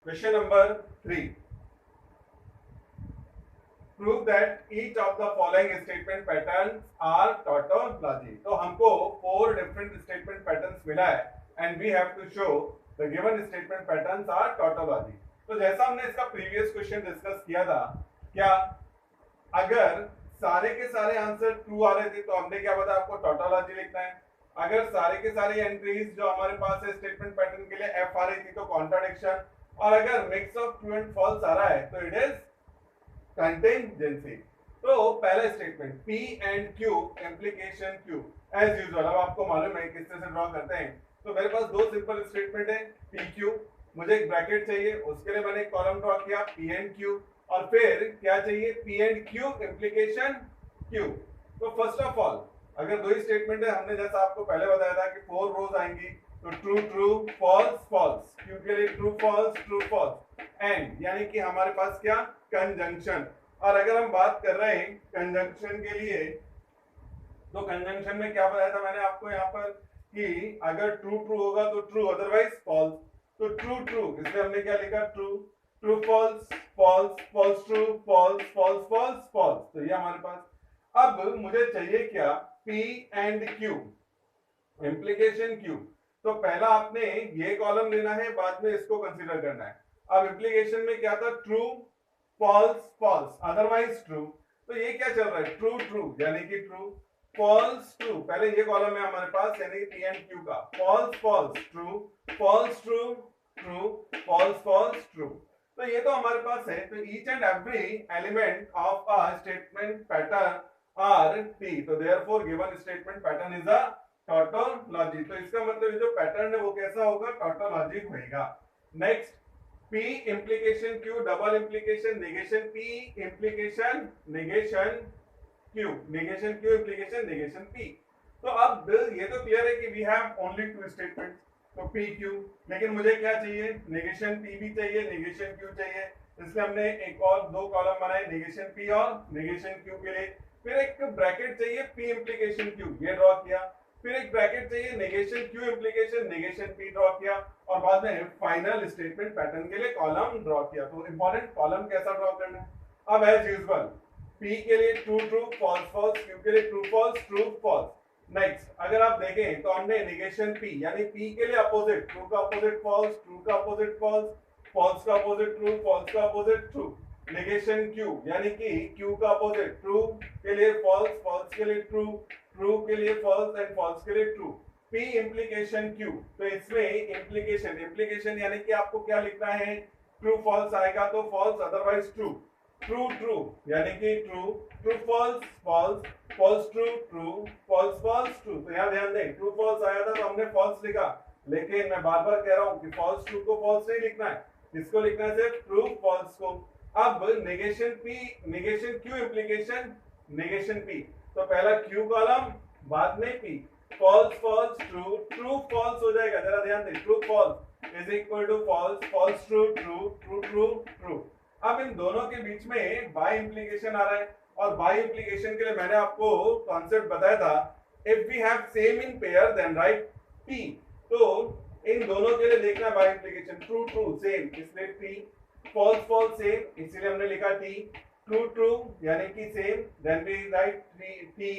Question number 3. Prove that each of the following statement patterns are tautology. तो हमको 4 different statement patterns मिला है and we have to show the given statement patterns are tautology. तो जैसा हमने इसका previous question discuss किया था, क्या अगर सारे के सारे आंसर ट्रू आ रहे थे तो हमने क्या बताया आपको tautology लिखना है. अगर सारे के सारे एंट्रीज जो हमारे पास है स्टेटमेंट पैटर्न के लिए एफ आ रही थी तो कॉन्ट्राडिक्शन, और अगर mix of true and false आ रहा है तो इट इज कंटिंजेंसी. तो पहला statement P and Q implication Q as usual. अब आपको मालूम है किस तरह से ड्रॉ करते हैं. तो मेरे पास दो सिंपल स्टेटमेंट है PQ, मुझे एक ब्रैकेट चाहिए, उसके लिए मैंने एक कॉलम ड्रॉ किया P एंड Q, और फिर क्या चाहिए P and Q implication Q. तो फर्स्ट ऑफ ऑल अगर दो ही स्टेटमेंट है, हमने जैसा आपको पहले बताया था कि 4 रोज आएंगी, तो true true false false, Q के लिए true false true false, and यानी कि हमारे पास क्या कंजंक्शन. और अगर हम बात कर रहे हैं कंजंक्शन के लिए, तो कंजंक्शन में क्या बताया था मैंने आपको यहाँ पर कि अगर ट्रू ट्रू होगा तो ट्रू, अदरवाइज फॉल्स. तो ट्रू ट्रू, इसलिए हमने क्या लिखा true true false false false true false false false false. तो ये हमारे पास. अब मुझे चाहिए क्या P and Q implication Q. तो पहला आपने ये कॉलम लेना है, बाद में इसको कंसीडर करना है. अब इम्प्लीकेशन में क्या था true false false otherwise true. तो ये क्या चल रहा है ट्रू ट्रू यानी कि ट्रू, फॉल्स ट्रू, पहले ये कॉलम है हमारे पास यानी कि P एंड Q का, false false true false true true false false true. तो ये तो हमारे पास है. तो each and every element of a statement pattern are T. तो therefore given statement pattern is a tautology. तो इसका मतलब जो पैटर्न है वो कैसा होगा टॉटोलॉजी होगा. Next P implication Q double implication negation P implication negation Q, negation Q implication negation P. तो अब ये तो क्लियर है कि we have only two statements, तो P Q, लेकिन मुझे क्या चाहिए नेगेशन P भी चाहिए नेगेशन Q चाहिए, इसलिए हमने एक और दो कॉलम बनाए नेगेशन P और नेगेशन Q के लिए. फिर एक ब्रैकेट चाहिए P इम्प्लीकेशन Q, ये ड्रॉ किया. फिर एक ब्रैकेट चाहिए negation Q implication negation P draw किया, और बाद में फाइनल स्टेटमेंट पैटर्न के लिए कॉलम ड्रॉ किया. तो इंपॉर्टेंट कॉलम कैसा ड्रॉ करना है. अब एज यूजुअल P के लिए true true false false, Q के लिए true false true false. Next अगर आप देखें तो हमने नेगेशन P यानी P के लिए अपोजिट, ट्रू का अपोजिट फॉल्स, ट्रू का अपोजिट फॉल्स, फॉल्स का अपोजिट ट्रू, फॉल्स का अपोजिट ट्रू. नेगेशन Q यानी कि Q का अपोजिट, ट्रू के लिए फॉल्स, फॉल्स के लिए ट्रू, ट्रू के लिए फॉल्स एंड फॉल्स के लिए ट्रू. P implication Q. तो इसमें इम्प्लीकेशन इम्प्लीकेशन यानी कि आपको क्या लिखना है ट्रू फॉल्स आएगा तो false otherwise true, true true यानी कि true true false false false true true false false true. तो यहाँ ध्यान दें ट्रू फॉल्स आया था तो हमने फॉल्स लिखा, लेकिन मैं बार बार कह रहा हूँ कि फॉल्स ट्रू को फॉल्स नहीं लिखना है, इसको लिखना है सिर्फ ट्रू फॉल्स को. अब negation P negation Q implication negation P. तो पहला Q कॉलम बाद में P, false false true true false हो जाएगा. जरा ध्यान दें true false is equal to false false true true true true true. अब इन दोनों के बीच में बाय इम्प्लीकेशन आ रहा है, और बाय इम्प्लीकेशन के लिए मैंने आपको कॉन्सेप्ट बताया था if we have same in pair then write P. तो इन दोनों के लिए देखना bi implication true true same इसलिए T, फॉल्स फॉल्स सेम इसलिए हमने लिखा T, ट्रू ट्रू यानी कि same then we write T,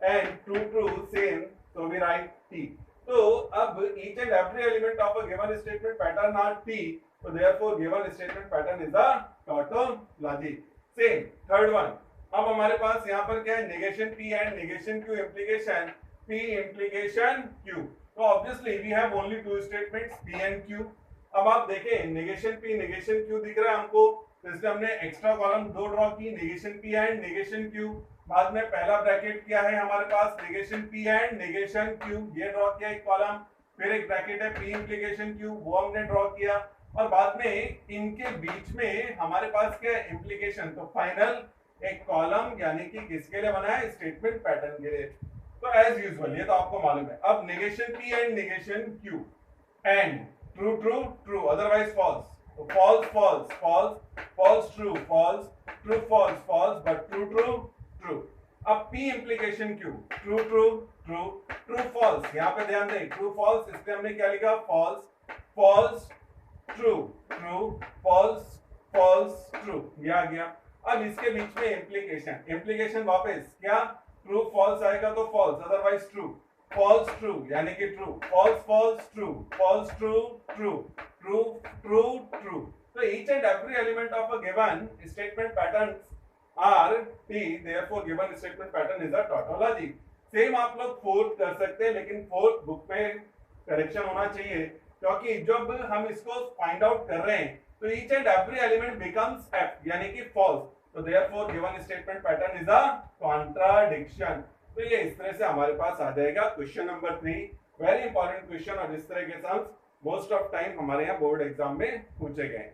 and true true same तो वी राइट T. तो अब each and every element of a given statement pattern are T. So therefore given statement pattern is a tautology. Same third one. अब हमारे पास यहाँ पर क्या है negation P and negation Q implication P implication Q. तो obviously we have only two statements P and Q. अब आप देखें नेगेशन P नेगेशन Q दिख रहा है हमको, तो इसलिए हमने एक्स्ट्रा कॉलम दो ड्रॉ की negation P and negation Q. बाद में पहला ब्रैकेट क्या है हमारे पास negation P and negation Q, ये ड्रॉ किया एक कॉलम. फिर एक ब्रैकेट है P इम्प्लीकेशन Q, वो हमने ड्रॉ किया, और बाद में इनके बीच में हमारे पास क्या इम्प्लीकेशन. तो फाइनल एक कॉलम यानी कि किसके लिए बना है स्टेटमेंट पैटर्न के लिए. तो एज यूजुअल ये तो आपको मालूम है. अब negation P and negation Q and true true true otherwise false. तो false false false false true false true false false but true true true. अब P implication Q true true true true false. यहाँ पे ध्यान दें true false इसलिए हमने क्या लिखा false false true true true, false false true, ये आ गया। अब इसके बीच में इम्प्लीकेशन वापस क्या, ट्रू फॉल्स आएगा तो false, otherwise true, false true यानी कि true, false false true, false true true, true true true. तो each and every element of a given statement patterns are T, therefore given statement pattern is a tautology। Same आप लोग fourth कर सकते हैं, लेकिन fourth book में correction होना चाहिए, क्योंकि जब हम इसको फाइंड आउट कर रहे हैं तो each and every element becomes F यानी कि false, तो therefore given statement pattern is a contradiction। तो ये इस तरह से हमारे पास आ जाएगा question number 3, very important question, और इस तरह के सम्स मोस्ट ऑफ टाइम हमारे यहाँ बोर्ड एग्जाम में पूछे गए।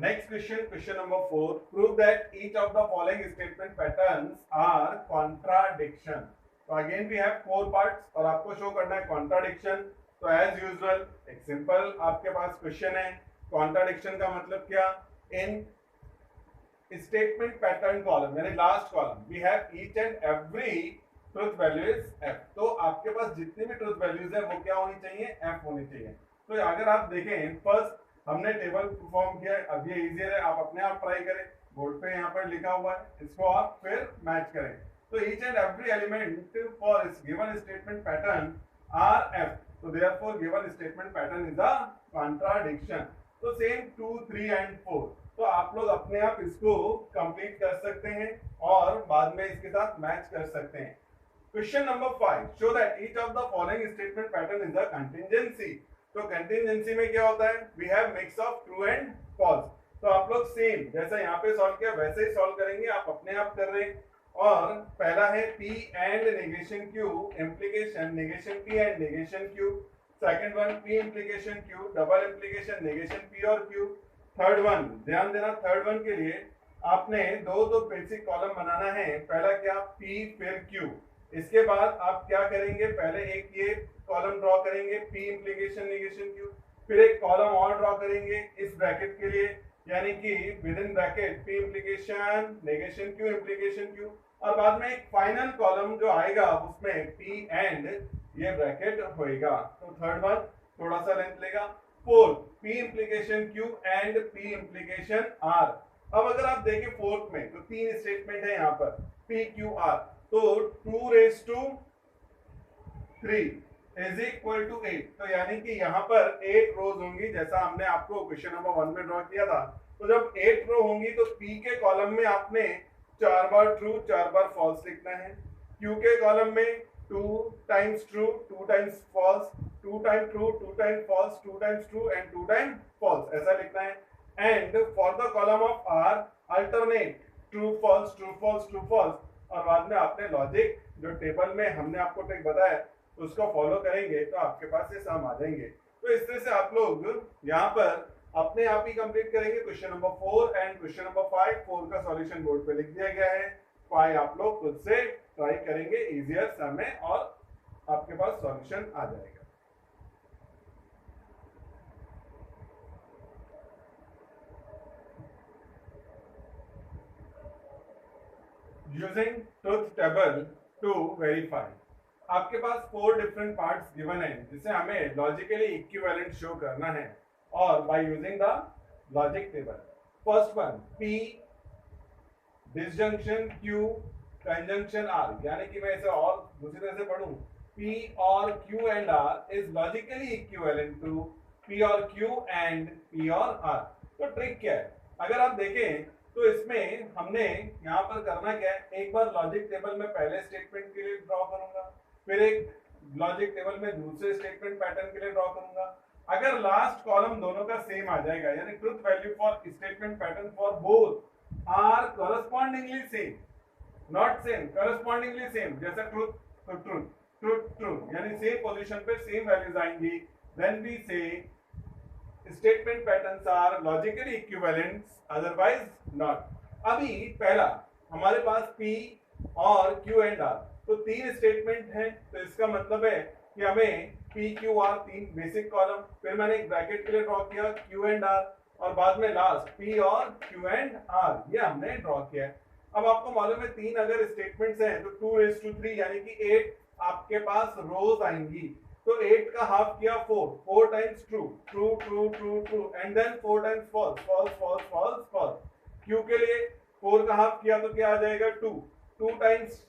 Next question, question number 4. Prove that each of the following statement patterns are contradiction. तो again we have 4 parts और आपको शो करना है contradiction। तो as usual एक सिंपल आपके पास क्वेश्चन है, contradiction का मतलब क्या, in statement pattern column यानी last column we have each and every truth value is f। तो आपके पास जितनी भी ट्रूथ वैल्यूज है वो क्या होनी चाहिए, f होनी चाहिए। तो अगर आप देखें फर्स्ट हमने टेबल फॉर्म किया, अब ये इजियर है, आप अपने आप ट्राई करें, बोर्ड पे यहाँ पर लिखा हुआ है, इसको आप फिर मैच करें। तो each and every element for given statement pattern are F, तो therefore given statement pattern is a contradiction. तो सेम 2, 3 एंड 4, तो आप लोग अपने आप इसको कंप्लीट कर सकते हैं और बाद में इसके साथ मैच कर सकते हैं। Question number 5, show that each of the following statement pattern is a contingency. तो कंटिंजेंसी में क्या होता है, we have mix of true and false. तो आप लोग सेम जैसा यहाँ पे सॉल्व किया वैसे ही सॉल्व करेंगे, आप अपने आप कर रहे हैं। और पहला है P and negation Q implication, negation P and negation Q। Second one P implication Q, double implication negation P और Q। थर्ड वन, ध्यान देना, थर्ड वन के लिए आपने दो बेसिक कॉलम बनाना है, पहला क्या P फिर Q। इसके बाद आप क्या करेंगे, पहले एक ये कॉलम ड्रॉ करेंगे P इम्प्लीकेशन नेगेशन Q, फिर एक कॉलम और ड्रॉ करेंगे इस ब्रैकेट के लिए, यानी कि with in bracket P implication negation Q implication Q, और बाद में एक फाइनल कॉलम जो आएगा उसमें P एंड ये ब्रैकेट होएगा। तो थर्ड वन थोड़ा सा लेंथ लेगा। Fourth P implication Q and P implication R। अब अगर आप देखें फोर्थ में तो 3 स्टेटमेंट है यहाँ पर P Q R, तो 2 raise to 3 is equal to 8, तो यानी कि यहाँ पर 8 रोज होंगी, जैसा हमने आपको क्वेश्चन नंबर 1 में ड्रॉ किया था। तो जब 8 रो होंगी तो P के कॉलम में आपने 4 बार ट्रू 4 बार फॉल्स लिखना है, Q के कॉलम में 2 times true 2 times false, 2 time true 2 time false, 2 times true and 2 time false, ऐसा लिखना है। And for the column of R alternate true false true false true false, और बाद में आपने लॉजिक जो टेबल में हमने आपको ट्रिक बताया उसको फॉलो करेंगे तो आपके पास ये सम आ जाएंगे। तो इस तरह से आप लोग यहाँ पर अपने आप ही कंप्लीट करेंगे question number 4 and question number 5। 4 का सॉल्यूशन बोर्ड पे लिख दिया गया है, 5 आप लोग खुद से ट्राई करेंगे इजियर सम है और आपके पास सॉल्यूशन आ जाएगा। Using truth table to verify, आपके पास 4 डिफरेंट पार्ट्स गिवन है जिसे हमें लॉजिकली इक्विवेलेंट शो करना है और by using the logic table. First one P disjunction Q conjunction R, यानी कि मैं इसे और दूसरी तरह से पढ़ूं, P और Q and R is logically equivalent to P और Q एंड P और R। तो ट्रिक क्या है, अगर आप देखें तो इसमें हमने यहाँ पर करना क्या है, एक बार लॉजिक टेबल में पहले स्टेटमेंट के लिए ड्रॉ करूंगा, फिर एक लॉजिक टेबल में दूसरे स्टेटमेंट पैटर्न के लिए ड्रॉ करूंगा। अगर लास्ट कॉलम दोनों का सेम आ जाएगा, यानी truth value for statement pattern for both are correspondingly same, not same, correspondingly same, जैसे ट्रुथ तो ट्रुथ ट्रुथ ट्रुथ, यानी सेम पोजीशन पे सेम वैल्यूज आएंगी, then we say statement patterns are logically equivalent, otherwise not. अभी पहला हमारे पास P और Q एंड R, तो 3 स्टेटमेंट हैं, तो इसका मतलब है कि हमें P Q R 3 basic column, फिर मैंने एक ब्रैकेट के लिए ड्रॉ किया Q एंड R, और बाद में लास्ट P और Q एंड R ये हमने ड्रॉ किया है। अब आपको मालूम है 3 अगर स्टेटमेंट्स हैं तो 2 raised to 3 यानी कि 8 आपके पास रोज आएंगी। तो 8 का हाफ किया 4, 4 times true, true true true true and then 4 times false, false false false false. Q के लिए 4 का हाफ किया तो क्या आ जाएगा 2, 2 times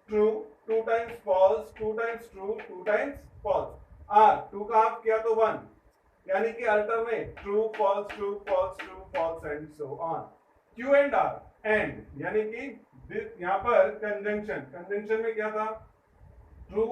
true, 2 times false, 2 times true, 2 times false. R 2 का हाफ किया तो 1 यानी कि alternate true false true false true false and so on. Q and R and यानी कि यहाँ पर कंजंक्शन, कंजंक्शन में क्या था ट्रू,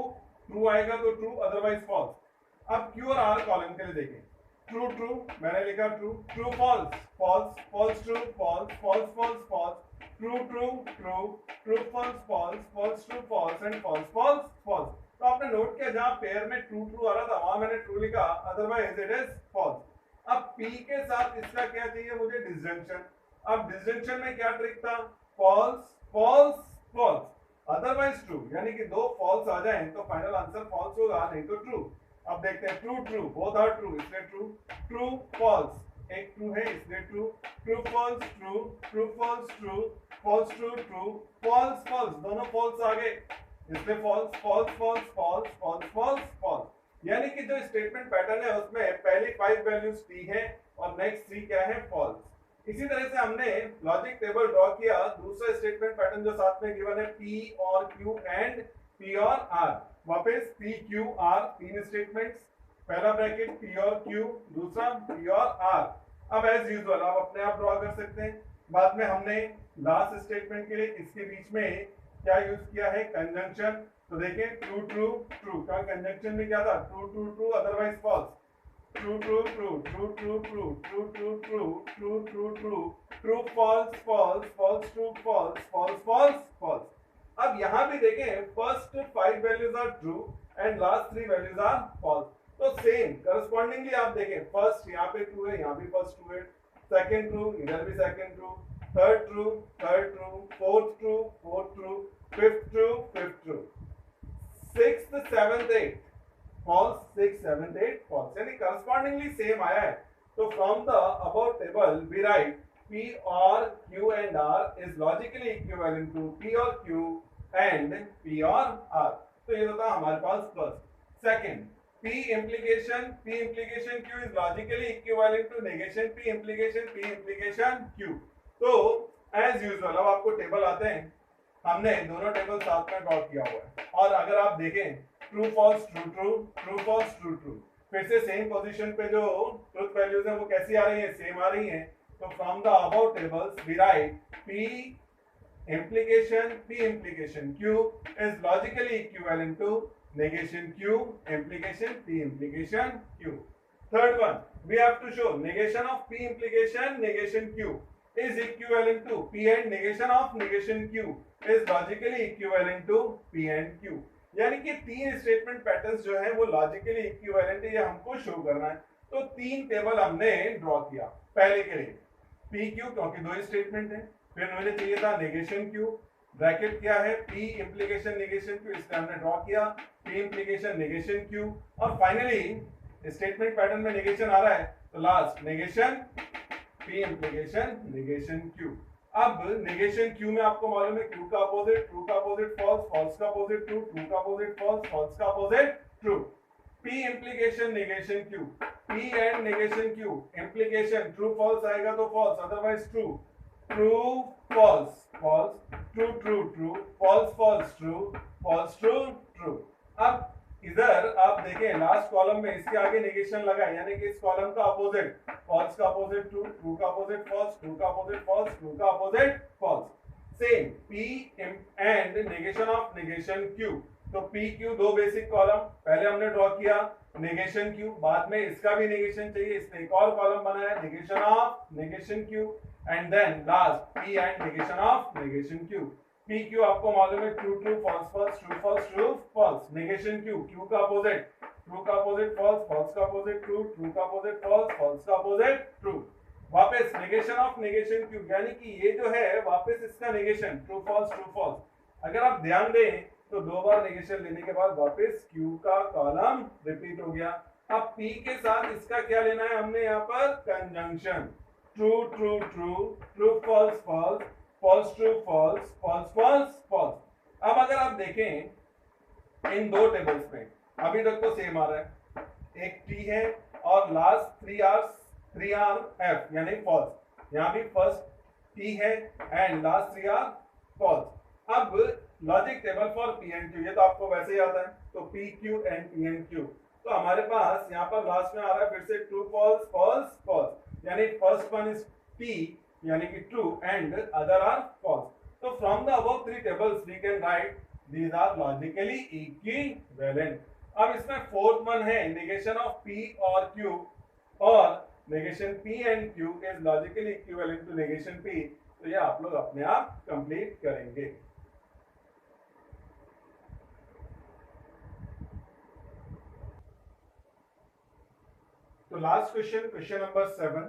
ट्रू आएगा तो ट्रू अदरवाइज फॉल्स। अब क्यू और आर कॉलम के लिए देखें, ट्रू ट्रू मैंने लिखा true, true false, false false true, false false false false, true true true, true false false, false true false and false false false. तो आपने note किया जहां पेयर में ट्रू ट्रू आ रहा था वहां मैंने ट्रू लिखा, अदरवाइज इट इज फॉल्स। अब पी के साथ इसका क्या चाहिए मुझे डिसजंक्शन। अब डिसजंक्शन में क्या ट्रिक था, false false false otherwise true, यानी कि 2 फॉल्स आ जाएं तो फाइनल आंसर फॉल्स होगा नहीं तो ट्रू। अब देखते हैं true true, both are true इसलिए ट्रू, ट्रू फॉल्स एक ट्रू है इसलिए true, true false true, true false true, false true true, false false दोनों फॉल्स आ गए इसलिए false, false false false false false false. यानी कि जो स्टेटमेंट पैटर्न है उसमें पहली 5 वैल्यूज टी है और नेक्स्ट 3 क्या है फॉल्स। इसी तरह से हमने लॉजिक टेबल ड्रॉ किया, दूसरा स्टेटमेंट पैटर्न जो साथ में गिवन है पी और क्यू एंड पी और आर। वापस पी क्यू आर 3 स्टेटमेंट्स, पहला ब्रैकेट पी और क्यू, दूसरा पी और आर। अब एज यूजुअल आप अपने आप ड्रॉ कर सकते हैं। बाद में हमने लास्ट स्टेटमेंट के लिए इसके बीच में क्या यूज किया है कंजंक्शन। तो देखें ट्रू ट्रू ट्रू का कंजंक्शन में क्या था, true true true otherwise false, true true true true true true true true true true true true true false false false true false false false false. अब यहां भी देखें first 5 values are true and last 3 values are false. तो same correspondingly आप देखें first यहाँ पे ट्रू है, यहाँ भी फर्स्ट ट्रू है, सेकंड ट्रू इधर भी second true, third true third true, fourth true fourth true, fifth true fifth true, sixth seventh eight false, 6 7 8 false, यानी correspondingly सेम आया है। तो from the above table we write P or Q and R is logically equivalent to P or Q and P or R। तो ये होता है हमारे पास first. Second P implication Q is logically equivalent to negation P implication Q। तो as usual अब आपको table आते हैं, हमने दोनों टेबल साथ में ड्रॉ किया हुआ है और अगर आप देखें true false true true, true false true true, फिर से सेम पोजीशन पे जो ट्रुथ वैल्यूज हैं वो कैसी आ रही हैं, सेम आ रही हैं। तो from the above tables we write P implication Q is logically equivalent to negation Q implication P implication Q। Third one we have to show negation of P implication negation Q is equivalent to P and negation of negation Q is logically equivalent to P and Q। यानी कि 3 statement patterns जो है वो logically equivalent है, ये हमको show करना है। तो 3 टेबल हमने ड्रॉ किया। पहले के लिए पी क्यू क्योंकि 2 स्टेटमेंट है, फिर मुझे चाहिए था नेगेशन क्यू, ब्रैकेट क्या है पी इम्प्लीकेशन नेगेशन क्यू, इसलिए हमने ड्रॉ किया पी इम्प्लीकेशन नेगेशन क्यू, और फाइनली स्टेटमेंट पैटर्न में नेगेशन आ रहा है तो last negation P implication negation Q. अब नेगेशन क्यू में आपको मालूम है क्यू का अपोजिट, ट्रू का अपोजिट फॉल्स, फॉल्स का अपोजिट ट्रू, ट्रू का अपोजिट फॉल्स, फॉल्स का opposite true. P implication negation Q, P and negation Q, implication true false आएगा तो false otherwise true, true false false, true true true, false false true, false true true. अब इधर आप देखें last column में इसके आगे नेगेशन लगा है, यानी कि इस कॉलम का अपोजिट फॉल्स का अपोजिट ट्रू, ट्रू का अपोजिट फॉल्स, ट्रू का अपोजिट फॉल्स, ट्रू का opposite false. Same P and negation of negation Q. तो पी क्यू 2 बेसिक कॉलम पहले हमने ड्रॉ किया नेगेशन क्यू, बाद में इसका भी नेगेशन चाहिए इसलिए एक और कॉलम बनाया negation of negation Q, and then last P and negation of negation Q. P Q आपको मालूम है true true false false, true false true false. Negation Q, Q का अपोजिट ट्रू का अपोजिट फॉल्स, फॉल्स का opposite true, true का opposite false, false का opposite true. वापस negation of negation Q, यानी कि ये जो है वापस इसका negation true false true false. अगर आप ध्यान दें तो 2 बार नेगेशन लेने के बाद वापस क्यू का कॉलम रिपीट हो गया। अब पी के साथ इसका क्या लेना है हमने यहाँ पर conjunction, true true true, true false false, false true false false false false. अब अगर आप देखें इन दो टेबल्स में अभी तक तो सेम आ रहा है, एक टी है और लास्ट थ्री आर एफ यानी फॉल्स। यहाँ भी फर्स्ट टी है and last three are false. अब logic table for P and Q, ये तो आपको वैसे ही आता है, तो P Q and P and Q. तो हमारे पास यहाँ पर लास्ट में आ रहा है फिर से ट्रू फॉल्स फॉल्स फॉल्स, यानी फर्स्ट वन इज टी यानी कि true and other are false. तो from the above three tables we can write these are logically equivalent. अब इसमें फोर्थ वन है नेगेशन ऑफ पी और क्यू, और negation P and Q is logically equivalent to negation P. तो ये आप लोग अपने आप कंप्लीट करेंगे। तो last question, question number 7,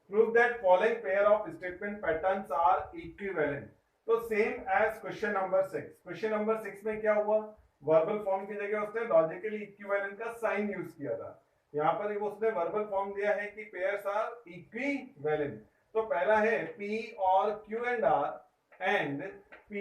prove that following pair of statement patterns are equivalent. तो same as question number 6। Question number 6 में क्या हुआ, वर्बल फॉर्म की जगह उसने लॉजिकली इक्विवेलेंट का साइन यूज किया था। यहाँ पर उसने वर्बल फॉर्म दिया है कि पेयर्स आर इक्विवेलेंट। तो पहला है P और Q and R and P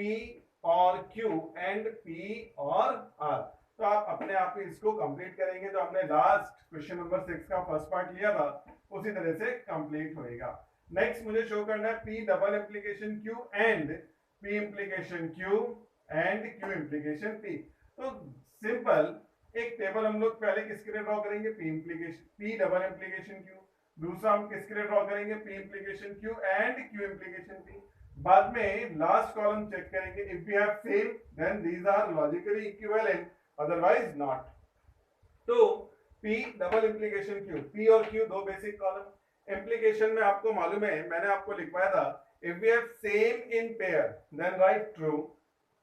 और Q एंड P और R। तो आप अपने आप ही इसको कंप्लीट करेंगे, जो हमने लास्ट क्वेश्चन नंबर 6 का फर्स्ट पार्ट लिया था उसी तरह से कंप्लीट होएगा। नेक्स्ट मुझे शो करना है P double implication Q and P implication Q and Q implication P। तो सिंपल एक टेबल हम लोग पहले किसके लिए ड्रॉ करेंगे, P डबल इम्प्लीकेशन Q। दूसरा हम किसके लिए ड्रॉ करेंगे, P implication Q and Q implication P। बाद में लास्ट कॉलम चेक करेंगे, if we have same then these are logically equivalent, otherwise not. तो P double implication Q, P और Q दो बेसिक कॉलम। इम्प्लीकेशन में आपको मालूम है, मैंने आपको लिखवाया था, if we have same in pair then write true.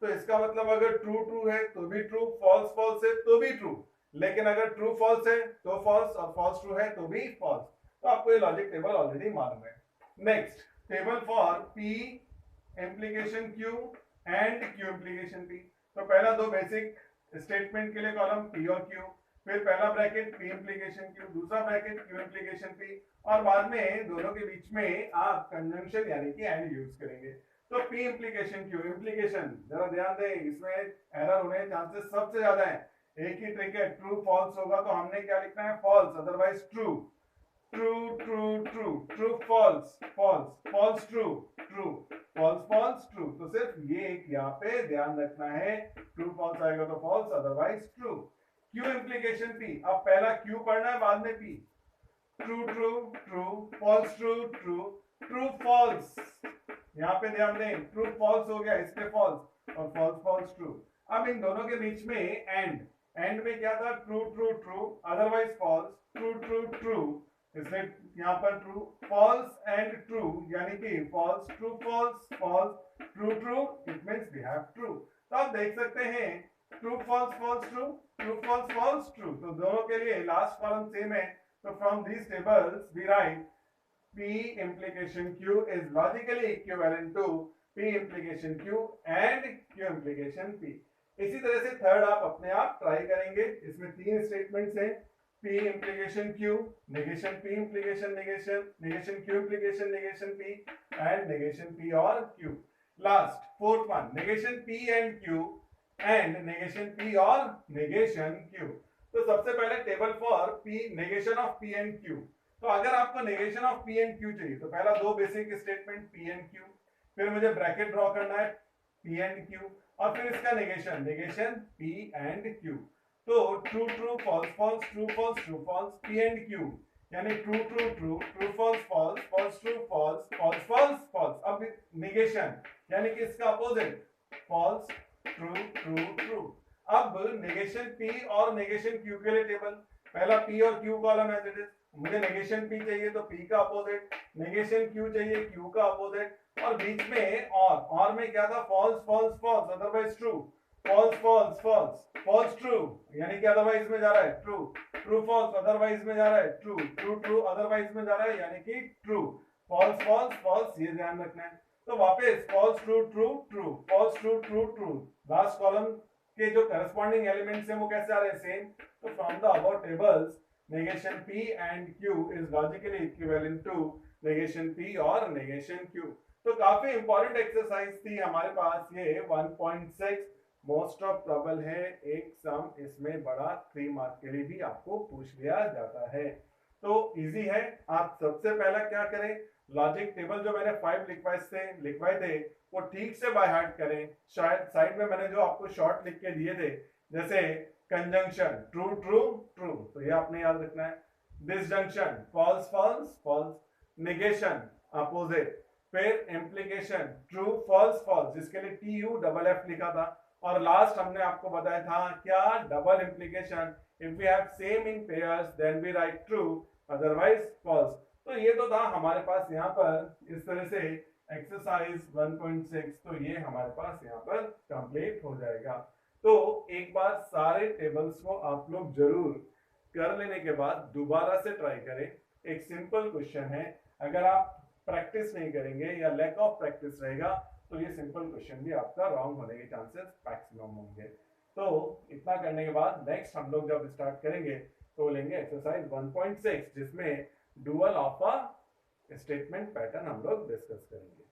तो इसका मतलब अगर ट्रू ट्रू है तो भी ट्रू, फॉल्स फॉल्स है तो भी ट्रू, लेकिन अगर ट्रू फॉल्स है तो फॉल्स और फॉल्स ट्रू है तो भी फॉल्स। तो आपको ये लॉजिक टेबल ऑलरेडी मालूम है। Next table for P implication Q and Q implication P। तो पहला दो बेसिक स्टेटमेंट के लिए कॉलम P और Q, फिर पहला ब्रैकेट P इम्प्लीकेशन Q, दूसरा ब्रैकेट Q इम्प्लीकेशन P, और बाद में दोनों के बीच में आप कंजंक्शन यानी कि एंड यूज करेंगे। तो P इम्प्लीकेशन Q इम्प्लीकेशन, जरा ध्यान दें, इसमें एरर होने के चांसेस सबसे ज्यादा है। एक ही ट्रिक है, ट्रू फॉल्स होगा तो हमने क्या लिखना है, false, otherwise true. True true true, true false false, false true true, false false true. तो सिर्फ ये एक यहाँ पे ध्यान रखना है, ट्रू फॉल्स आएगा तो false, otherwise true. Q implication P, अब पहला Q पढ़ना है बाद में P। True true true, false true true, true false, यहाँ पे ध्यान दें, ट्रू फॉल्स हो गया, इसके फॉल्स और फॉल्स फॉल्स ट्रू। अब इन दोनों के बीच में एंड में क्या था, true true true, otherwise false, true true true, इसलिए यहाँ पर ट्रू, फॉल्स एंड ट्रू, यानी कि false true false false true true, it means we have true. तो आप देख सकते हैं true false false true, true false false true. तो दोनों के लिए लास्ट कॉलम सेम है। तो from these tables we write P implication Q is logically equivalent to P implication Q and Q implication P। इसी तरह से थर्ड आप अपने आप ट्राई करेंगे। इसमें तीन स्टेटमेंट्स हैं, P implication Q, negation P implication negation, negation Q implication negation P and negation P और Q। Last fourth one, negation P and Q and negation P और negation Q। तो सबसे पहले table for P, negation of P and Q। तो अगर आपको negation of P and Q चाहिए तो पहला दो basic statement P and Q, फिर मुझे ब्रैकेट ड्रॉ करना है P एंड Q, और फिर इसका नेगेशन P एंड Q। तो true true false false, true false true false, P and Q, यानी true true true, true false false, false true false, false false false. अब negation यानी कि इसका opposite, false true true true. अब negation P और negation Q के लिए table, पहला P और Q column as it is, मुझे नेगेशन P चाहिए तो P का अपोजिट, नेगेशन Q चाहिए Q का अपोजिट, और बीच में और में क्या था, false false false, otherwise true, false false false, false true, यानी कि अदरवाइज में जा रहा है ट्रू, ट्रू फॉल्स, अदरवाइज में जा रहा है ट्रू, ट्रू ट्रू, अदरवाइज में जा रहा है यानी कि ट्रू, फॉल्स फॉल्स फॉल्स, ये ध्यान रखना है। तो वापस false true true true, false true true true, last column के जो करस्पॉन्डिंग एलिमेंट्स हैं वो कैसे आ रहे हैं, सेम। तो from the above tables negation P and Q is logically equivalent to negation P और negation Q। तो काफी इंपॉर्टेंट एक्सरसाइज थी हमारे पास ये 1.6 मोस्ट ऑफ ट्रबल है एक सम इसमें बड़ा 3 मार्क के लिए भी आपको पूछ लिया जाता है। तो इजी है। आप सबसे पहला क्या करें, लॉजिक टेबल जो मैंने 5 लिखवाए थे वो ठीक से बाय हार्ट करें। शायद साइड में मैंने जो आपको शॉर्ट लिख के दिए थे, जैसे कंजंक्शन ट्रू ट्रू ट्रू, तो ये आपने याद रखना है। Disjunction false false false, negation opposite, फिर इम्प्लीकेशन ट्रू फॉल्स फॉल्स जिसके लिए TU लिखा था, और लास्ट हमने आपको बताया था क्या, double implication, if we have same in pairs then we write true otherwise false. तो ये तो था हमारे पास यहाँ पर इस तरह से एक्सरसाइज 1.6, तो ये हमारे पास यहाँ पर कंप्लीट हो जाएगा। तो एक बार सारे टेबल्स को आप लोग जरूर कर लेने के बाद दोबारा से ट्राई करें। एक सिंपल क्वेश्चन है, अगर आप प्रैक्टिस नहीं करेंगे या लैक ऑफ प्रैक्टिस रहेगा तो ये सिंपल क्वेश्चन भी आपका रॉन्ग होने के चांसेस मैक्सिमम होंगे। तो इतना करने के बाद नेक्स्ट हम लोग जब स्टार्ट करेंगे तो लेंगे एक्सरसाइज 1.6 जिसमें dual of a statement pattern हम लोग डिस्कस करेंगे।